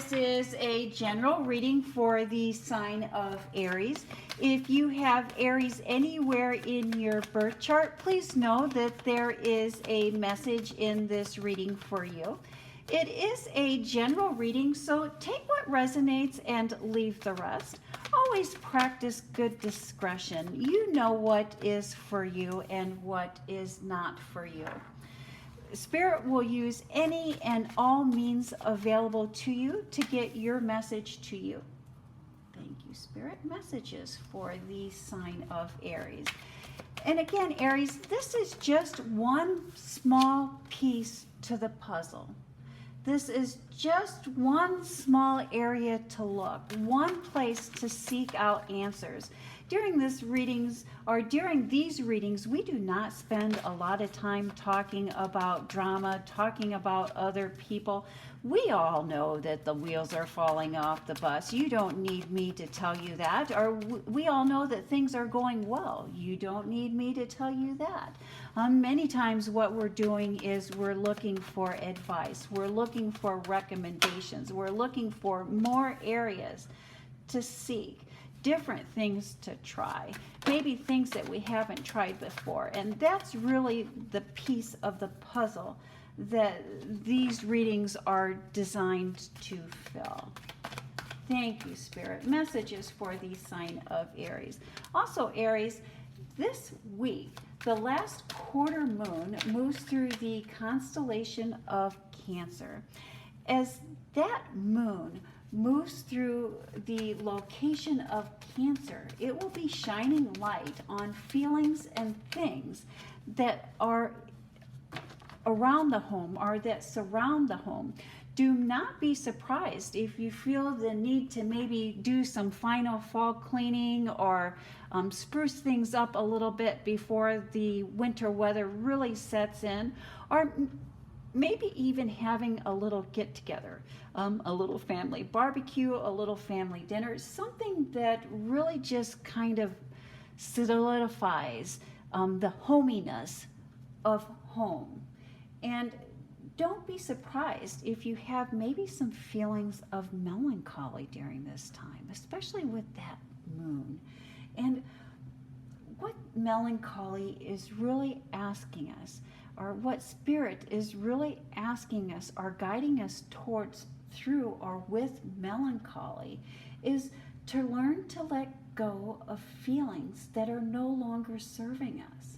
this is a general reading for the sign of Aries. If you have Aries anywhere in your birth chart, please know that there is a message in this reading for you. It is a general reading, so take what resonates and leave the rest. Always practice good discretion. You know what is for you and what is not for you. Spirit will use any and all means available to you to get your message to you. Thank you, Spirit. Messages for the sign of Aries. And again, Aries, this is just one small piece to the puzzle. This is just one small area to look, one place to seek out answers. During these readings, we do not spend a lot of time talking about drama, talking about other people. We all know that the wheels are falling off the bus. You don't need me to tell you that. Or we all know that things are going well. You don't need me to tell you that. Many times what we're doing is we're looking for advice. We're looking for recommendations. We're looking for more areas to seek, different things to try, maybe things that we haven't tried before. And that's really the piece of the puzzle that these readings are designed to fill. Thank you, Spirit. Messages for the sign of Aries. Also, Aries, this week, the last quarter moon moves through the constellation of Cancer. As that moon moves through the location of Cancer, it will be shining light on feelings and things that are around the home or that surround the home. Do not be surprised if you feel the need to maybe do some final fall cleaning or spruce things up a little bit before the winter weather really sets in, or maybe even having a little get-together, a little family barbecue, a little family dinner, something that really just kind of solidifies the hominess of home. And don't be surprised if you have maybe some feelings of melancholy during this time, especially with that moon. And what melancholy is really asking us, or what Spirit is really asking us or guiding us towards through or with melancholy, is to learn to let go of feelings that are no longer serving us.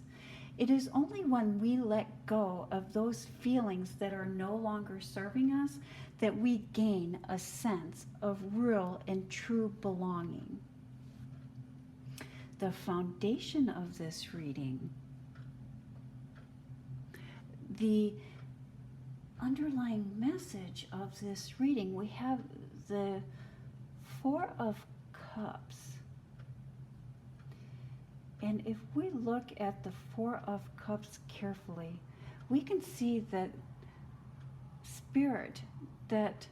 It is only when we let go of those feelings that are no longer serving us that we gain a sense of real and true belonging. The foundation of this reading, the underlying message of this reading, we have the Four of Cups. And if we look at the Four of Cups carefully, we can see that Spirit, that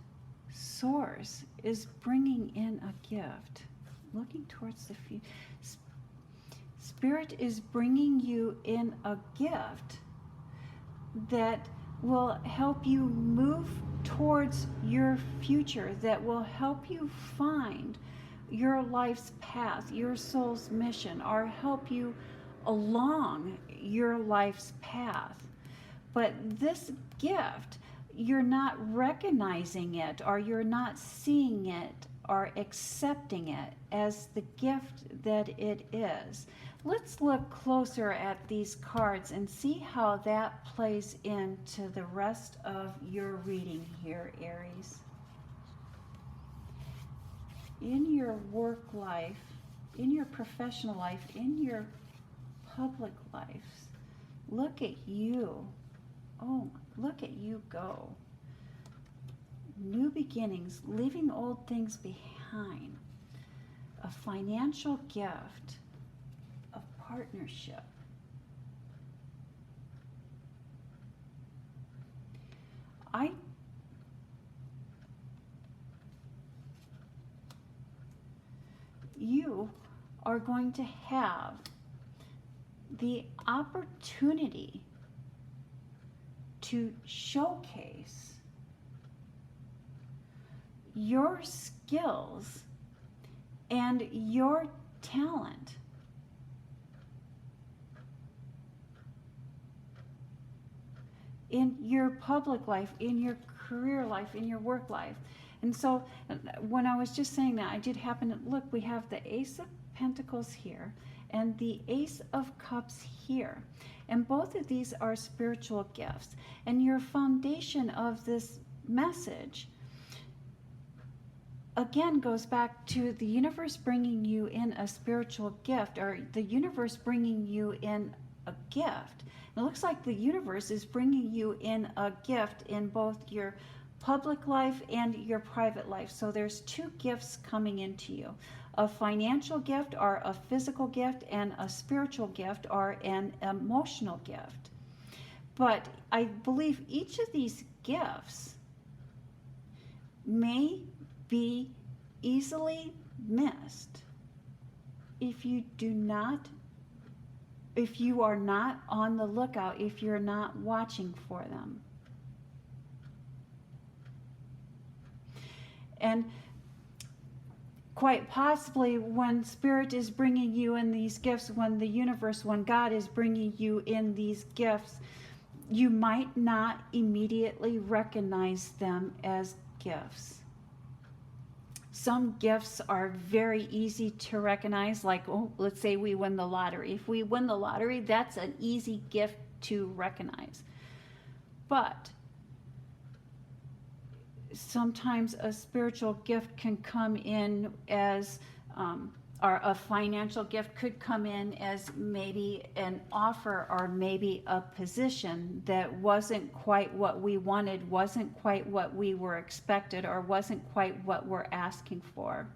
Source, is bringing in a gift. Looking towards the future, Spirit is bringing you in a gift that will help you move towards your future, that will help you find your life's path, your soul's mission, or help you along your life's path. But this gift, you're not recognizing it, or you're not seeing it or accepting it as the gift that it is. Let's look closer at these cards and see how that plays into the rest of your reading here, Aries. In your work life, in your professional life, in your public life, look at you. Oh, look at you go. New beginnings, leaving old things behind. A financial gift, a partnership. You are going to have the opportunity to showcase your skills and your talent in your public life, in your career life, in your work life. And so when I was just saying that, I did happen to look, we have the Ace of Pentacles here and the Ace of Cups here. And both of these are spiritual gifts. And your foundation of this message, again, goes back to the universe bringing you in a spiritual gift, or the universe bringing you in a gift. It looks like the universe is bringing you in a gift in both your public life and your private life. So there's two gifts coming into you. A financial gift or a physical gift, and a spiritual gift or an emotional gift. But I believe each of these gifts may be easily missed if you are not on the lookout, if you're not watching for them. And quite possibly when Spirit is bringing you in these gifts, when the universe, when God is bringing you in these gifts, you might not immediately recognize them as gifts. Some gifts are very easy to recognize, like, oh, let's say we win the lottery. If we win the lottery, that's an easy gift to recognize. But sometimes a spiritual gift can come in as, or a financial gift could come in as maybe an offer or maybe a position that wasn't quite what we wanted, wasn't quite what we were expected, or wasn't quite what we're asking for.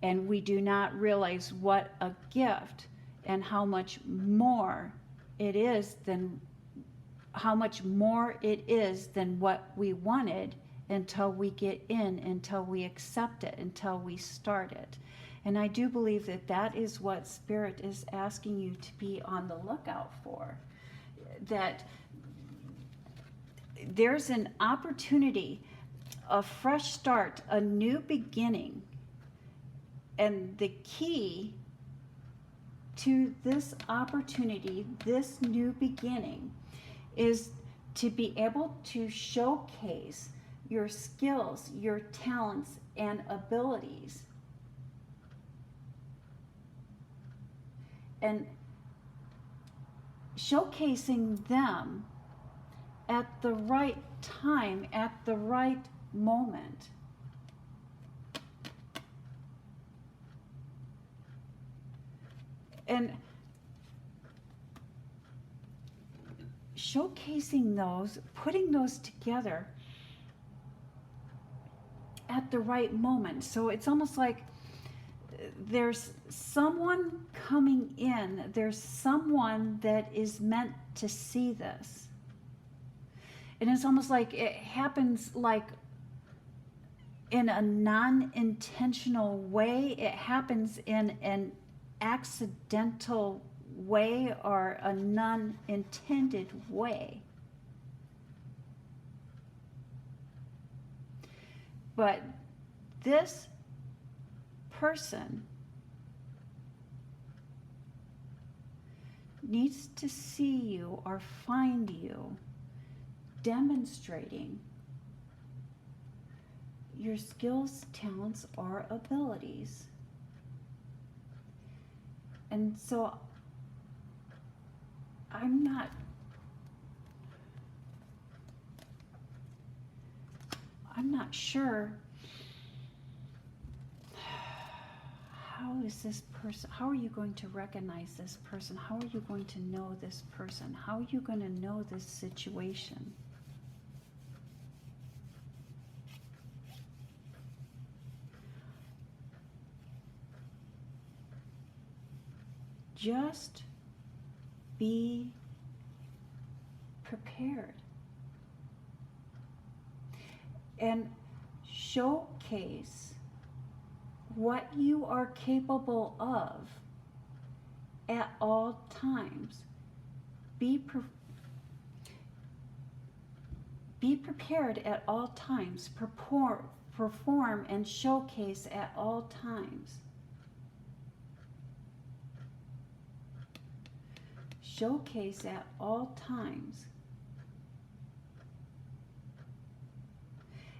And we do not realize what a gift and how much more it is than what we wanted until we get in, until we accept it, until we start it. And I do believe that that is what Spirit is asking you to be on the lookout for. That there's an opportunity, a fresh start, a new beginning. And the key to this opportunity, this new beginning, is to be able to showcase your skills, your talents, and abilities. And showcasing them at the right time, at the right moment. And showcasing those, putting those together at the right moment. So it's almost like there's someone coming in, there's someone that is meant to see this. And it's almost like it happens like in a non-intentional way. It happens in an accidental way or a non-intended way. But this person needs to see you or find you demonstrating your skills, talents, or abilities. And so I'm not sure how are you going to recognize this person? How are you going to know this person? How are you going to know this situation? Just be prepared and showcase what you are capable of at all times. Be prepared at all times. perform and showcase at all times. Showcase at all times.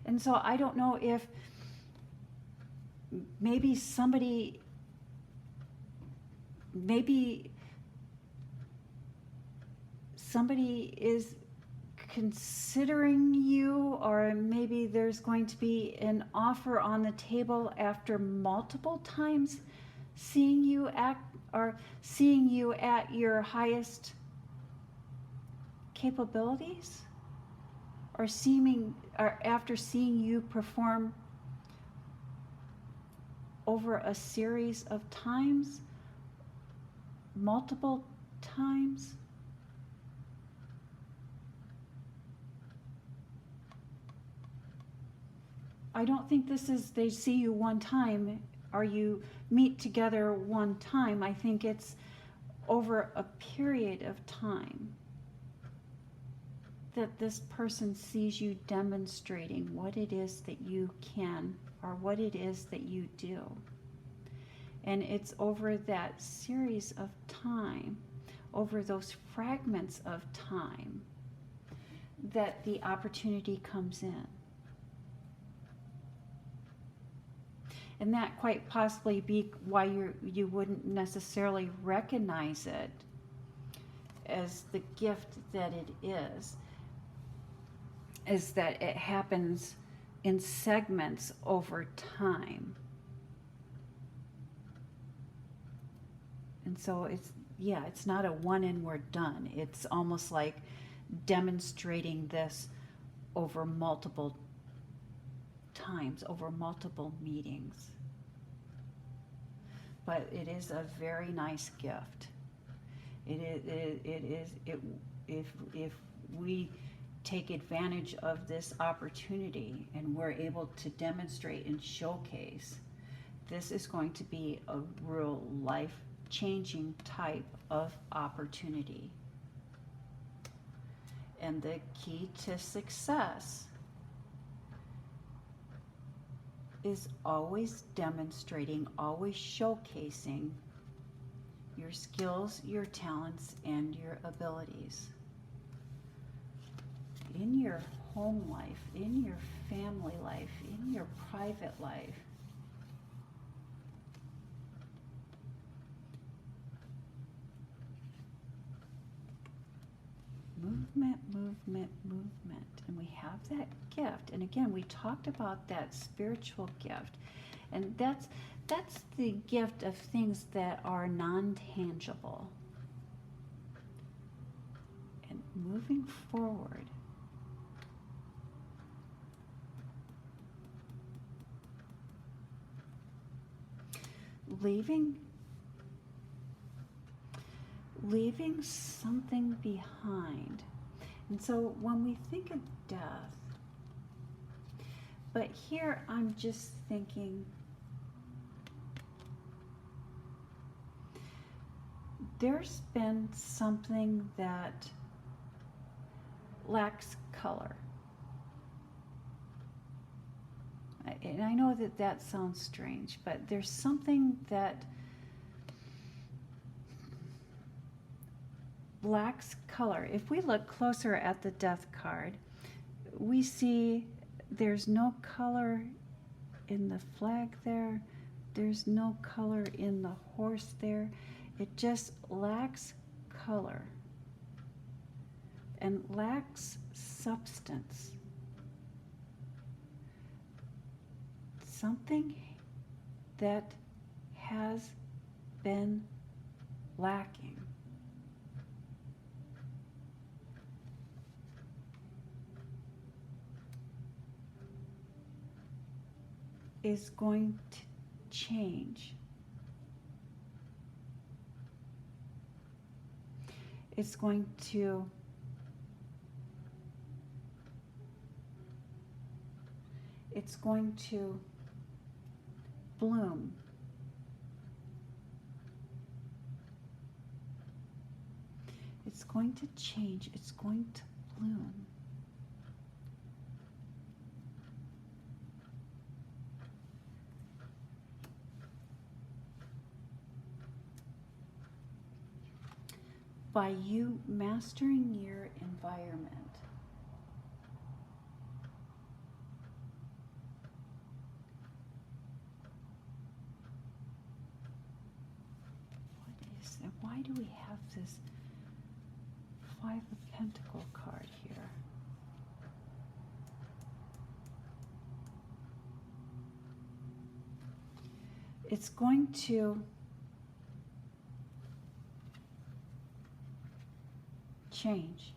And so I don't know if maybe somebody is considering you, or maybe there's going to be an offer on the table after multiple times seeing you act or seeing you at your highest capabilities, or after seeing you perform over a series of times, multiple times. I don't think this is they see you one time or you meet together one time. I think it's over a period of time that this person sees you demonstrating what it is that you can or what it is that you do. And it's over that series of time, over those fragments of time, that the opportunity comes in. And that quite possibly be why you wouldn't necessarily recognize it as the gift that it is that it happens in segments over time. And so it's not a one and we're done. It's almost like demonstrating this over multiple times, over multiple meetings. But it is a very nice gift. If we take advantage of this opportunity and we're able to demonstrate and showcase, this is going to be a real life-changing type of opportunity. And the key to success is always demonstrating, always showcasing your skills, your talents, and your abilities in your home life, in your family life, in your private life. Movement, movement, movement. And we have that gift. And again, we talked about that spiritual gift. And that's the gift of things that are non-tangible. And moving forward, leaving something behind. And so when we think of death, but here I'm just thinking there's been something that lacks color. And I know that sounds strange, but there's something that lacks color. If we look closer at the death card, we see there's no color in the flag there. There's no color in the horse there. It just lacks color and lacks substance. Something that has been lacking. Is going to change. It's going to bloom. It's going to change. It's going to bloom. by you mastering your environment. What is that? Why do we have this Five of Pentacles card here? It's going to change.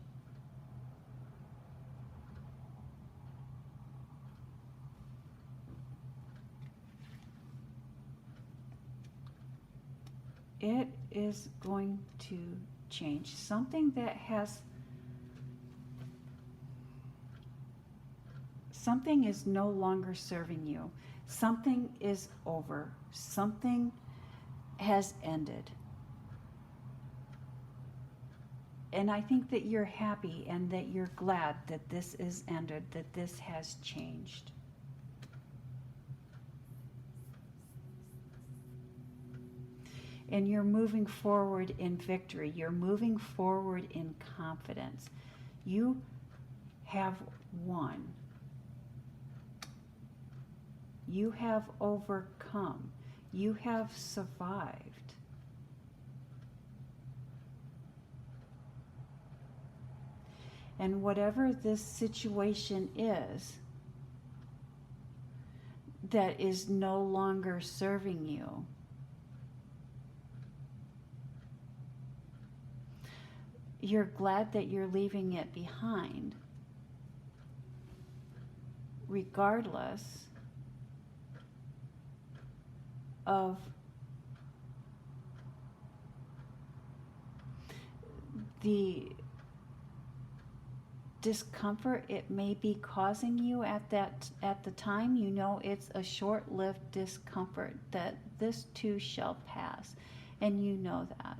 It is going to change. Something that has, something is no longer serving you. Something is over. Something has ended. And I think that you're happy and that you're glad that this is ended, that this has changed. And you're moving forward in victory. You're moving forward in confidence. You have won. You have overcome. You have survived. And whatever this situation is that is no longer serving you, you're glad that you're leaving it behind, regardless of the discomfort it may be causing you at the time. You know it's a short-lived discomfort, that this too shall pass, and you know that.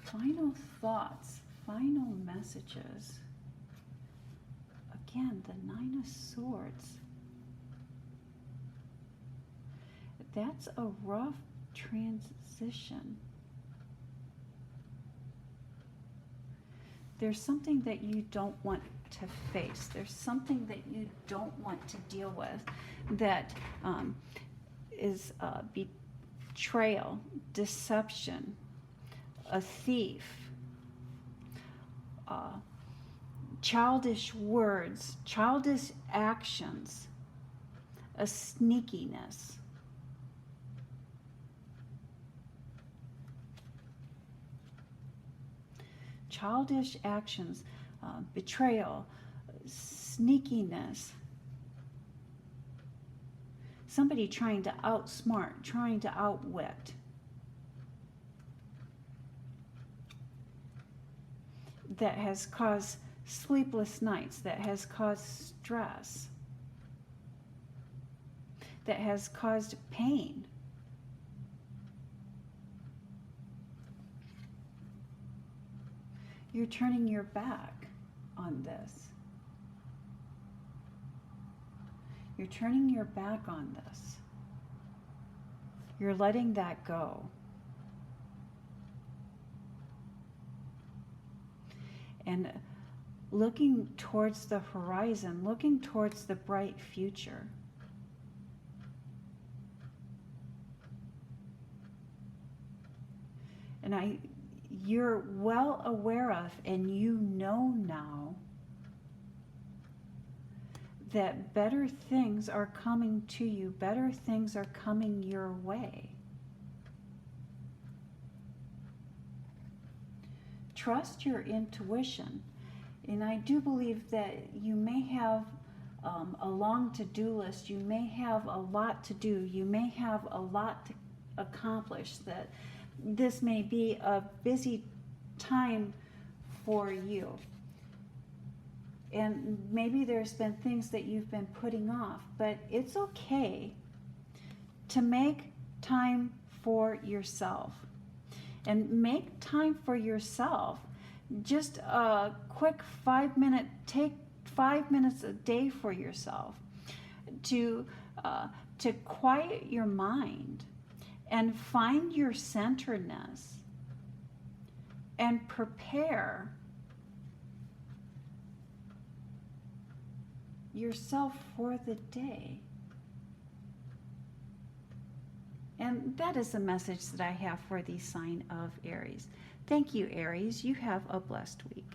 Final thoughts, final messages. Again, the Nine of Swords. That's a rough transition. There's something that you don't want to face. There's something that you don't want to deal with that is betrayal, deception, a thief, childish words, childish actions, a sneakiness. Childish actions, betrayal, sneakiness. Somebody trying to outsmart, trying to outwit. That has caused sleepless nights, that has caused stress, that has caused pain. You're turning your back on this. You're turning your back on this. You're letting that go. And looking towards the horizon, looking towards the bright future. And you're well aware of, and you know now, that better things are coming to you, better things are coming your way. Trust your intuition. And I do believe that you may have a long to-do list, you may have a lot to do, you may have a lot to accomplish, that this may be a busy time for you. And maybe there's been things that you've been putting off, but it's okay to make time for yourself. And make time for yourself. Just a quick 5 minute, take 5 minutes a day for yourself to quiet your mind and find your centeredness and prepare yourself for the day. And that is the message that I have for the sign of Aries. Thank you, Aries. You have a blessed week.